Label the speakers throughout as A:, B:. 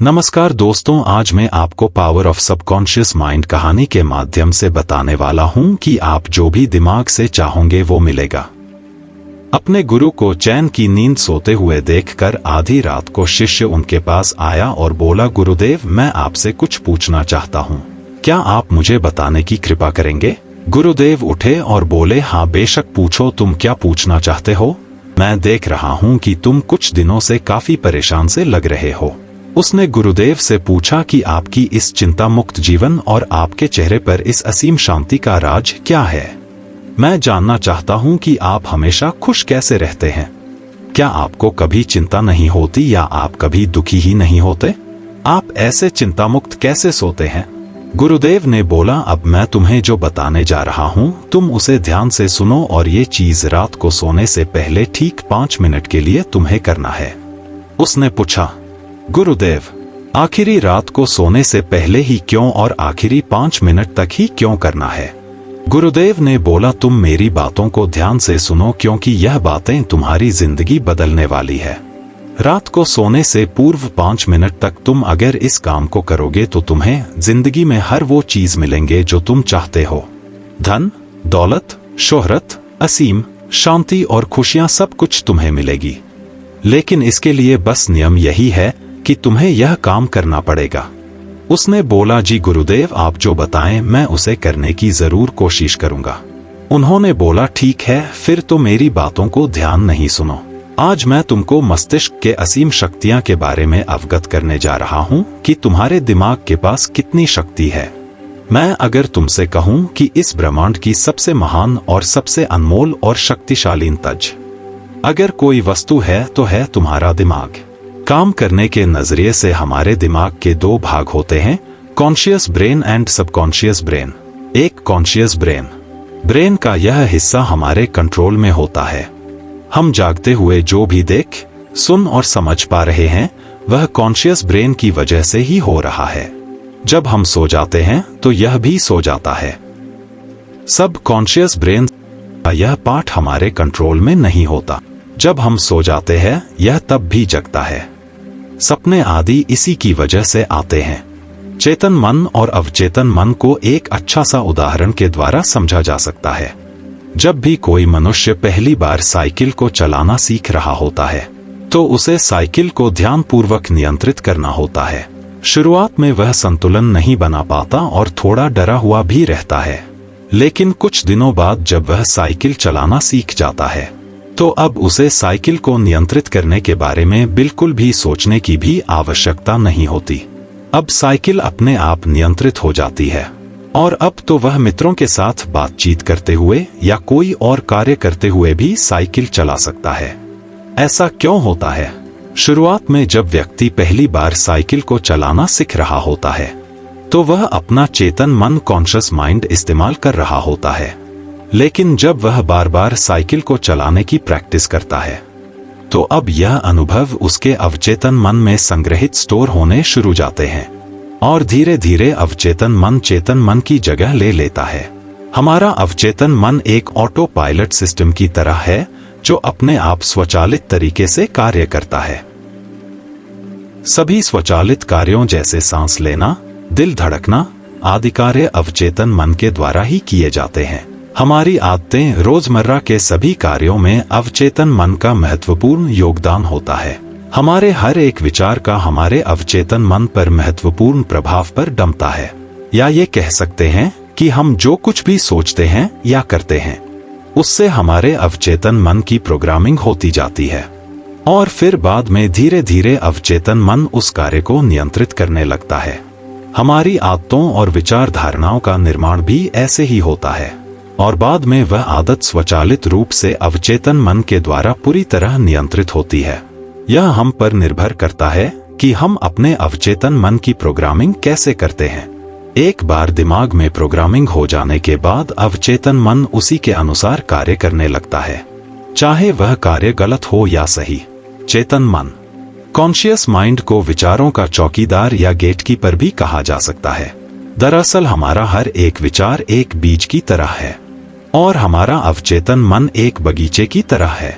A: नमस्कार दोस्तों, आज मैं आपको पावर ऑफ सबकॉन्शियस माइंड कहानी के माध्यम से बताने वाला हूं कि आप जो भी दिमाग से चाहोगे वो मिलेगा। अपने गुरु को चैन की नींद सोते हुए देखकर आधी रात को शिष्य उनके पास आया और बोला, गुरुदेव मैं आपसे कुछ पूछना चाहता हूं, क्या आप मुझे बताने की कृपा करेंगे? गुरुदेव उठे और बोले, हाँ बेशक पूछो, तुम क्या पूछना चाहते हो? मैं देख रहा हूं कि तुम कुछ दिनों से काफी परेशान से लग रहे हो। उसने गुरुदेव से पूछा कि आपकी इस चिंता मुक्त जीवन और आपके चेहरे पर इस असीम शांति का राज क्या है? मैं जानना चाहता हूं कि आप हमेशा खुश कैसे रहते हैं। क्या आपको कभी चिंता नहीं होती या आप कभी दुखी ही नहीं होते? आप ऐसे चिंता मुक्त कैसे सोते हैं? गुरुदेव ने बोला, अब मैं तुम्हें जो बताने जा रहा हूं तुम उसे ध्यान से सुनो और ये चीज रात को सोने से पहले ठीक 5 मिनट के लिए तुम्हें करना है। उसने पूछा, गुरुदेव आखिरी रात को सोने से पहले ही क्यों और आखिरी 5 मिनट तक ही क्यों करना है? गुरुदेव ने बोला, तुम मेरी बातों को ध्यान से सुनो क्योंकि यह बातें तुम्हारी जिंदगी बदलने वाली है। रात को सोने से पूर्व 5 मिनट तक तुम अगर इस काम को करोगे तो तुम्हें जिंदगी में हर वो चीज मिलेंगे जो तुम चाहते हो। धन, दौलत, शोहरत, असीम शांति और खुशियां सब कुछ तुम्हें मिलेगी। लेकिन इसके लिए बस नियम यही है कि तुम्हें यह काम करना पड़ेगा। उसने बोला, जी गुरुदेव आप जो बताएं मैं उसे करने की जरूर कोशिश करूंगा। उन्होंने बोला, ठीक है, फिर तो मेरी बातों को ध्यान नहीं सुनो। आज मैं तुमको मस्तिष्क के असीम शक्तियां के बारे में अवगत करने जा रहा हूं कि तुम्हारे दिमाग के पास कितनी शक्ति है। मैं अगर तुमसे कहूं कि इस ब्रह्मांड की सबसे महान और सबसे अनमोल और शक्तिशाली तज अगर कोई वस्तु है तो है तुम्हारा दिमाग। काम करने के नजरिए से हमारे दिमाग के 2 भाग होते हैं, conscious brain and subconscious brain. एक कॉन्शियस ब्रेन का यह हिस्सा हमारे कंट्रोल में होता है। हम जागते हुए जो भी देख, सुन और समझ पा रहे हैं वह कॉन्शियस ब्रेन की वजह से ही हो रहा है। जब हम सो जाते हैं तो यह भी सो जाता है। सब कॉन्शियस ब्रेन का यह पार्ट हमारे कंट्रोल में नहीं होता। जब हम सो जाते हैं यह तब भी जगता है। सपने आदि इसी की वजह से आते हैं। चेतन मन और अवचेतन मन को एक अच्छा सा उदाहरण के द्वारा समझा जा सकता है। जब भी कोई मनुष्य पहली बार साइकिल को चलाना सीख रहा होता है तो उसे साइकिल को ध्यानपूर्वक नियंत्रित करना होता है। शुरुआत में वह संतुलन नहीं बना पाता और थोड़ा डरा हुआ भी रहता है, लेकिन कुछ दिनों बाद जब वह साइकिल चलाना सीख जाता है तो अब उसे साइकिल को नियंत्रित करने के बारे में बिल्कुल भी सोचने की भी आवश्यकता नहीं होती। अब साइकिल अपने आप नियंत्रित हो जाती है और अब तो वह मित्रों के साथ बातचीत करते हुए या कोई और कार्य करते हुए भी साइकिल चला सकता है। ऐसा क्यों होता है? शुरुआत में जब व्यक्ति पहली बार साइकिल को चलाना सीख रहा होता है तो वह अपना चेतन मन कॉन्शियस माइंड इस्तेमाल कर रहा होता है, लेकिन जब वह बार बार साइकिल को चलाने की प्रैक्टिस करता है तो अब यह अनुभव उसके अवचेतन मन में संग्रहित स्टोर होने शुरू जाते हैं और धीरे धीरे अवचेतन मन चेतन मन की जगह ले लेता है। हमारा अवचेतन मन एक ऑटो पायलट सिस्टम की तरह है जो अपने आप स्वचालित तरीके से कार्य करता है। सभी स्वचालित कार्यों जैसे सांस लेना, दिल धड़कना आदि कार्य अवचेतन मन के द्वारा ही किए जाते हैं। हमारी आदतें, रोजमर्रा के सभी कार्यों में अवचेतन मन का महत्वपूर्ण योगदान होता है। हमारे हर एक विचार का हमारे अवचेतन मन पर महत्वपूर्ण प्रभाव पर डमता है। या ये कह सकते हैं कि हम जो कुछ भी सोचते हैं या करते हैं उससे हमारे अवचेतन मन की प्रोग्रामिंग होती जाती है और फिर बाद में धीरे धीरे अवचेतन मन उस कार्य को नियंत्रित करने लगता है। हमारी आदतों और विचार धारणाओं का निर्माण भी ऐसे ही होता है और बाद में वह आदत स्वचालित रूप से अवचेतन मन के द्वारा पूरी तरह नियंत्रित होती है। यह हम पर निर्भर करता है कि हम अपने अवचेतन मन की प्रोग्रामिंग कैसे करते हैं। एक बार दिमाग में प्रोग्रामिंग हो जाने के बाद अवचेतन मन उसी के अनुसार कार्य करने लगता है, चाहे वह कार्य गलत हो या सही। चेतन मन कॉन्शियस माइंड को विचारों का चौकीदार या गेटकीपर भी कहा जा सकता है। दरअसल हमारा हर एक विचार एक बीज की तरह है और हमारा अवचेतन मन एक बगीचे की तरह है।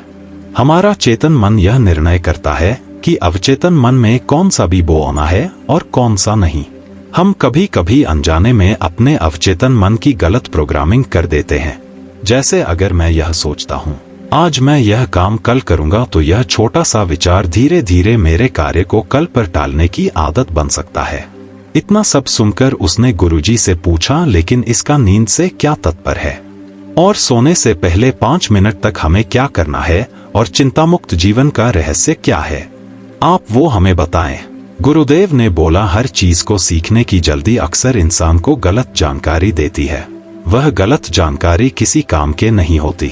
A: हमारा चेतन मन यह निर्णय करता है कि अवचेतन मन में कौन सा भी बोना है और कौन सा नहीं। हम कभी कभी अनजाने में अपने अवचेतन मन की गलत प्रोग्रामिंग कर देते हैं। जैसे अगर मैं यह सोचता हूँ आज मैं यह काम कल करूंगा, तो यह छोटा सा विचार धीरे धीरे मेरे कार्य को कल पर टालने की आदत बन सकता है। इतना सब सुनकर उसने गुरुजी से पूछा, लेकिन इसका नींद से क्या तात्पर्य है और सोने से पहले 5 मिनट तक हमें क्या करना है और चिंतामुक्त जीवन का रहस्य क्या है, आप वो हमें बताएं। गुरुदेव ने बोला, हर चीज को सीखने की जल्दी अक्सर इंसान को गलत जानकारी देती है। वह गलत जानकारी किसी काम के नहीं होती,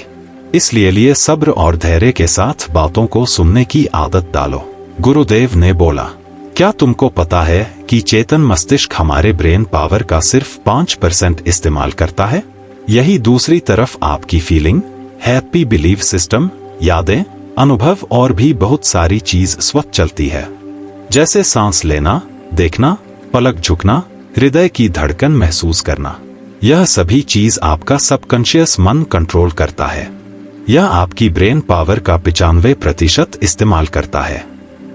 A: इसलिए सब्र और धैर्य के साथ बातों को सुनने की आदत डालो। गुरुदेव ने बोला, क्या तुमको पता है कि चेतन मस्तिष्क हमारे ब्रेन पावर का सिर्फ 5% इस्तेमाल करता है? यही दूसरी तरफ आपकी फीलिंग, हैप्पी बिलीफ सिस्टम, यादें, अनुभव और भी बहुत सारी चीज स्वतः चलती है, जैसे सांस लेना, देखना, पलक झुकना, हृदय की धड़कन महसूस करना। यह सभी चीज आपका सबकॉन्शियस मन कंट्रोल करता है। यह आपकी ब्रेन पावर का 95% इस्तेमाल करता है।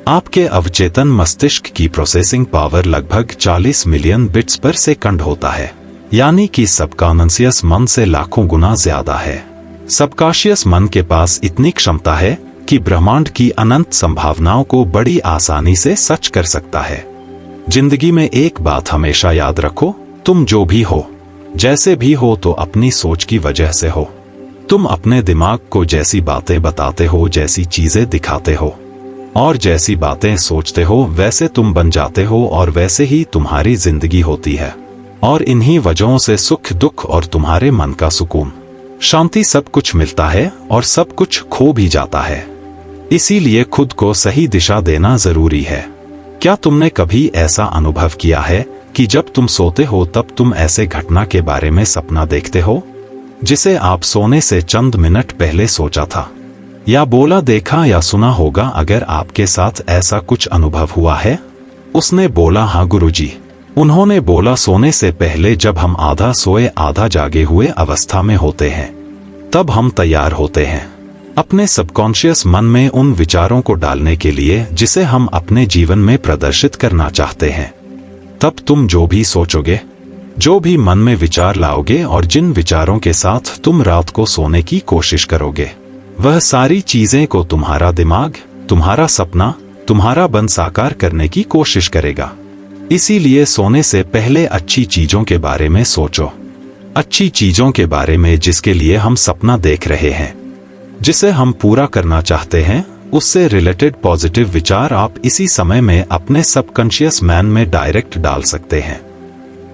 A: आपके अवचेतन मस्तिष्क की प्रोसेसिंग पावर लगभग 40 मिलियन बिट्स पर सेकंड होता है, यानी कि सबकॉन्शियस मन से लाखों गुना ज्यादा है। सबकॉन्शियस मन के पास इतनी क्षमता है कि ब्रह्मांड की अनंत संभावनाओं को बड़ी आसानी से सच कर सकता है। जिंदगी में एक बात हमेशा याद रखो, तुम जो भी हो, जैसे भी हो, तो अपनी सोच की वजह से हो। तुम अपने दिमाग को जैसी बातें बताते हो, जैसी चीजें दिखाते हो और जैसी बातें सोचते हो, वैसे तुम बन जाते हो और वैसे ही तुम्हारी जिंदगी होती है। और इन्हीं वजहों से सुख दुख और तुम्हारे मन का सुकून, शांति सब कुछ मिलता है और सब कुछ खो भी जाता है। इसीलिए खुद को सही दिशा देना जरूरी है। क्या तुमने कभी ऐसा अनुभव किया है कि जब तुम सोते हो तब तुम ऐसे घटना के बारे में सपना देखते हो जिसे आप सोने से चंद मिनट पहले सोचा था, या बोला, देखा या सुना होगा? अगर आपके साथ ऐसा कुछ अनुभव हुआ है? उसने बोला, हाँ गुरुजी। उन्होंने बोला, सोने से पहले जब हम आधा सोए आधा जागे हुए अवस्था में होते हैं, तब हम तैयार होते हैं अपने सबकॉन्शियस मन में उन विचारों को डालने के लिए जिसे हम अपने जीवन में प्रदर्शित करना चाहते हैं। तब तुम जो भी सोचोगे, जो भी मन में विचार लाओगे और जिन विचारों के साथ तुम रात को सोने की कोशिश करोगे, वह सारी चीजें को तुम्हारा दिमाग, तुम्हारा सपना, तुम्हारा बन साकार करने की कोशिश करेगा। इसीलिए सोने से पहले अच्छी चीजों के बारे में सोचो, अच्छी चीजों के बारे में जिसके लिए हम सपना देख रहे हैं, जिसे हम पूरा करना चाहते हैं, उससे रिलेटेड पॉजिटिव विचार आप इसी समय में अपने सबकॉन्शियस मैन में डायरेक्ट डाल सकते हैं।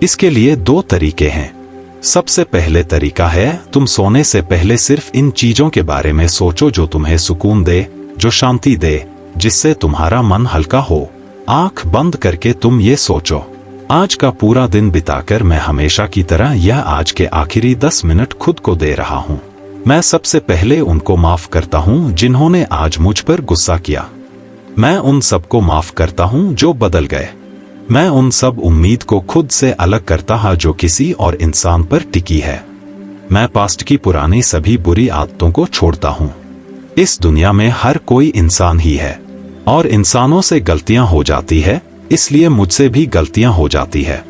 A: इसके लिए 2 तरीके हैं। सबसे पहले तरीका है, तुम सोने से पहले सिर्फ इन चीजों के बारे में सोचो जो तुम्हें सुकून दे, जो शांति दे, जिससे तुम्हारा मन हल्का हो। आंख बंद करके तुम ये सोचो, आज का पूरा दिन बिताकर मैं हमेशा की तरह यह आज के आखिरी 10 मिनट खुद को दे रहा हूँ। मैं सबसे पहले उनको माफ करता हूँ जिन्होंने आज मुझ पर गुस्सा किया। मैं उन सबको माफ करता हूँ जो बदल गए। मैं उन सब उम्मीद को खुद से अलग करता हूँ जो किसी और इंसान पर टिकी है। मैं पास्ट की पुरानी सभी बुरी आदतों को छोड़ता हूँ। इस दुनिया में हर कोई इंसान ही है और इंसानों से गलतियां हो जाती है, इसलिए मुझसे भी गलतियां हो जाती है।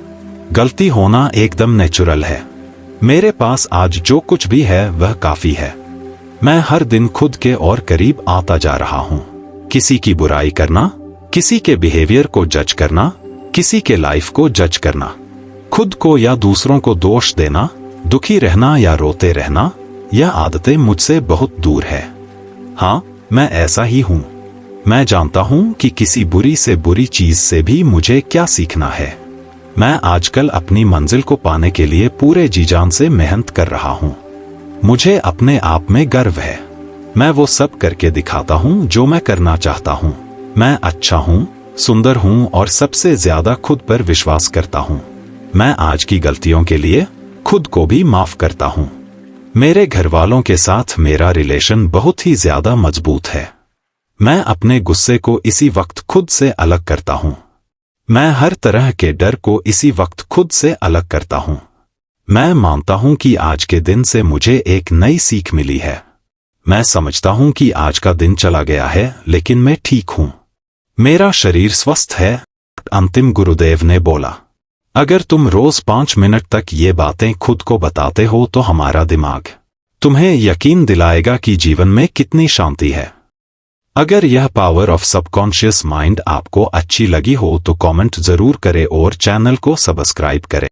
A: गलती होना एकदम नेचुरल है। मेरे पास आज जो कुछ भी है वह काफी है। मैं हर दिन खुद के और करीब आता जा रहा हूँ। किसी की बुराई करना, किसी के बिहेवियर को जज करना, किसी के लाइफ को जज करना, खुद को या दूसरों को दोष देना, दुखी रहना या रोते रहना, यह आदतें मुझसे बहुत दूर है। हाँ, मैं ऐसा ही हूँ। मैं जानता हूँ कि किसी बुरी से बुरी चीज से भी मुझे क्या सीखना है। मैं आजकल अपनी मंजिल को पाने के लिए पूरे जी जान से मेहनत कर रहा हूँ। मुझे अपने आप में गर्व है। मैं वो सब करके दिखाता हूँ जो मैं करना चाहता हूँ। मैं अच्छा हूँ, सुंदर हूँ और सबसे ज्यादा खुद पर विश्वास करता हूँ। मैं आज की गलतियों के लिए खुद को भी माफ करता हूँ। मेरे घर वालों के साथ मेरा रिलेशन बहुत ही ज्यादा मजबूत है। मैं अपने गुस्से को इसी वक्त खुद से अलग करता हूँ। मैं हर तरह के डर को इसी वक्त खुद से अलग करता हूँ। मैं मानता हूँ कि आज के दिन से मुझे एक नई सीख मिली है। मैं समझता हूँ कि आज का दिन चला गया है, लेकिन मैं ठीक हूँ। मेरा शरीर स्वस्थ है, अंतिम गुरुदेव ने बोला। अगर तुम रोज 5 मिनट तक ये बातें खुद को बताते हो तो हमारा दिमाग तुम्हें यकीन दिलाएगा कि जीवन में कितनी शांति है। अगर यह पावर ऑफ सबकॉन्शियस माइंड आपको अच्छी लगी हो तो कमेंट जरूर करें और चैनल को सब्सक्राइब करें।